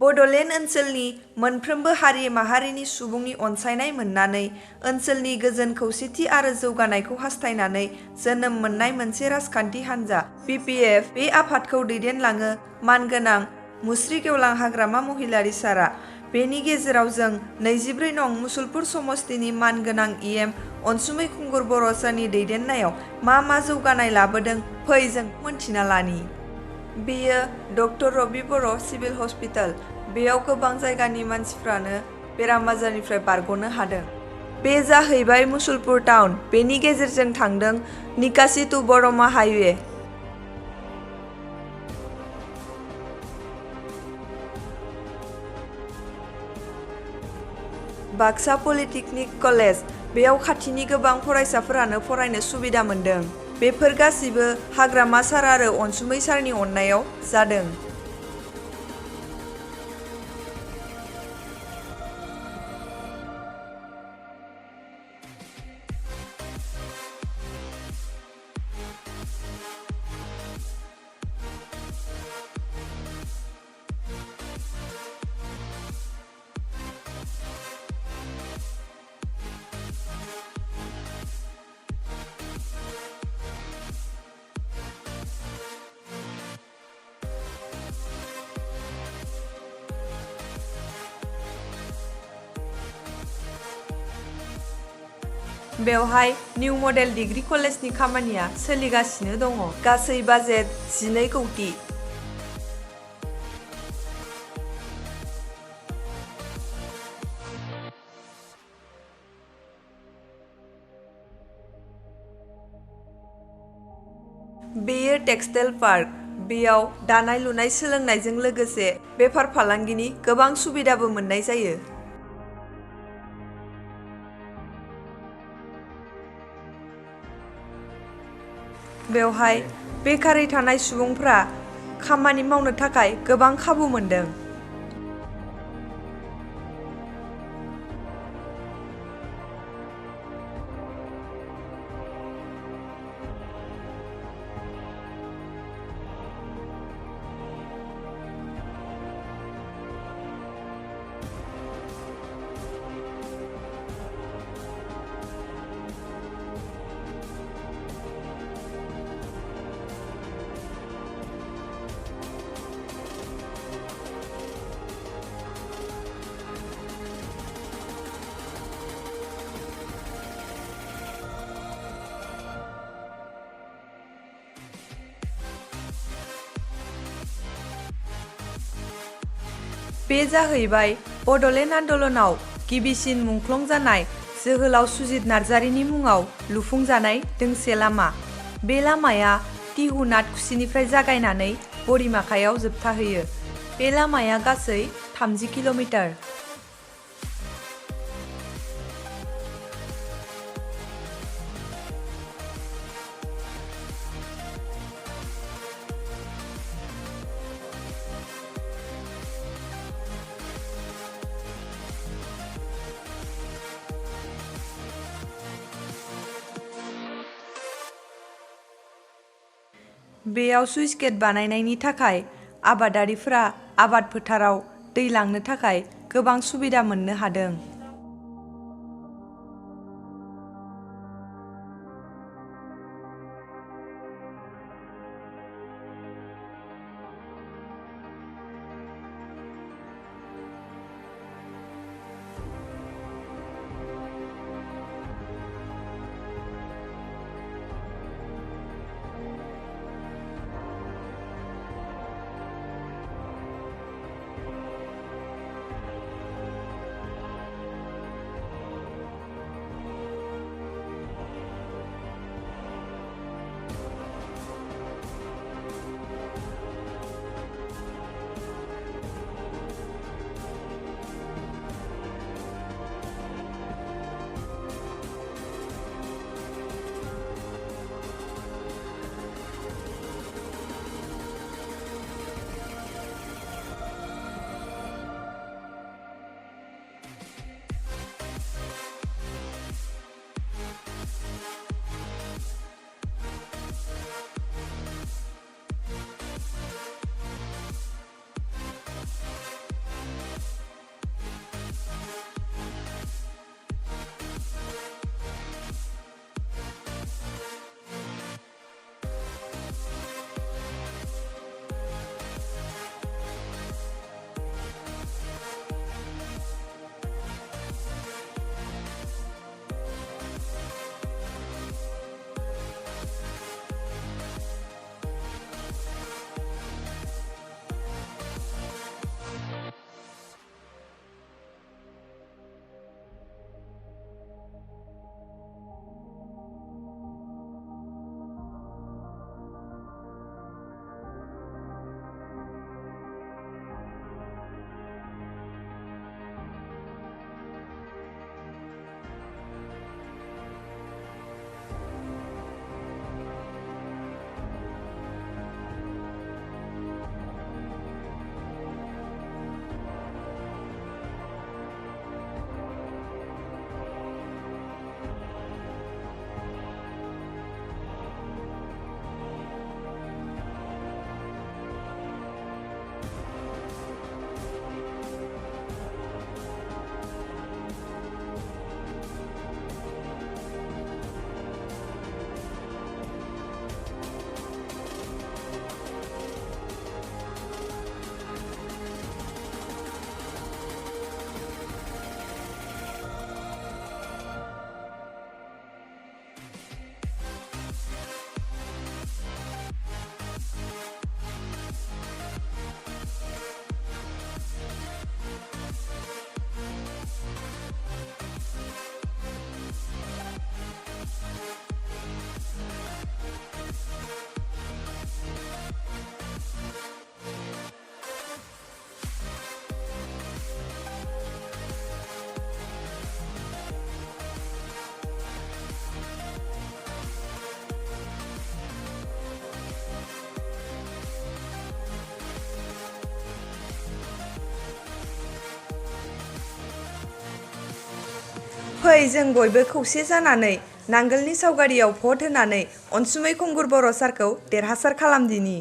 बड'लेण्ड ओनसोलनि मोनफ्रोमबो हारि माहारिनि सुबुंनि अनसायनाय मोननानै ओनसोलनि गोजोन खौसेथि आरो जौगानायखौ हास्थायनानै जोनोम मोननाय मोनसे राजखान्थि हान्जा BPF बे आफादखौ दैदेनलाङो मानगोनां मुस्रि गेवलां हाग्रामा महिलारि सारा। बेनि गेजेराव जों 24 नं मुसलपुर समस्तिनि मानगोनां EM अनसुमै खुंगुर बर' सारनि दैदेननायाव मा जौगानाय लाबोदों फै जों मोनथिना लानि। बेयो डक्टर रबि बर' सिभिल हस्पिटाल। बेयाव गोबां जायगानि मानसिफ्रानो बेराम आजारनिफ्राय बारग'नो हादों। बे जाहैबाय मुसलपुर टाउन। बेनि गेजेरजों थांदों निकासि टु बरमा हाइवे। Baksa polytechnic college. बेयाव खाथिनि गोबां फरायसाफोरानो फरायनो सुबिदा मोन्दों। बेफोर गासिबो हाग्रामा सार आरो अनसुमै सारनि अननायाव जादों। बेवहाय निउ मडेल डिग्री कलेजनि खामानिया सोलिगासिनो दङ। गासै बाजेट 12 कौटि। बेयो टेक्सटाइल पार्क। बेयाव दानाय लुनाय सोलोंनायजों लोगोसे बेफार फालांगिनि गोबां सुबिदाबो मोननाय जायो। बेवहाय बेकारै थानाय सुबुंफ्रा खामानि मावनो थाखाय गोबां खाबु मोनदों। बे जाहैबाय बड'लेण्ड आन्दलनाव गिबिसिन मुंख्लं जानाय जोहोलाव सुजित नार्जारिनि मुङाव लुफुंजानाय दोंसे लामा। बे लामाया टिहु नाथकुसिनिफ्राय जागायनानै बरिमाखायाव जोबथाहैयो। बे लामाया गासै 30 किल'मिटार। बेयाव सुइस गेट बानायनायनि थाखाय आबादारिफ्रा आबाद फोथाराव दै लांनो थाखाय गोबां सुबिदा मोननो हादों। फै जों बयबो खौसे जानानै नांगोलनि सावगारियाव भट होनानै अनसुमै खुंगुर बर' सारखौ देरहासार खालामदिनि।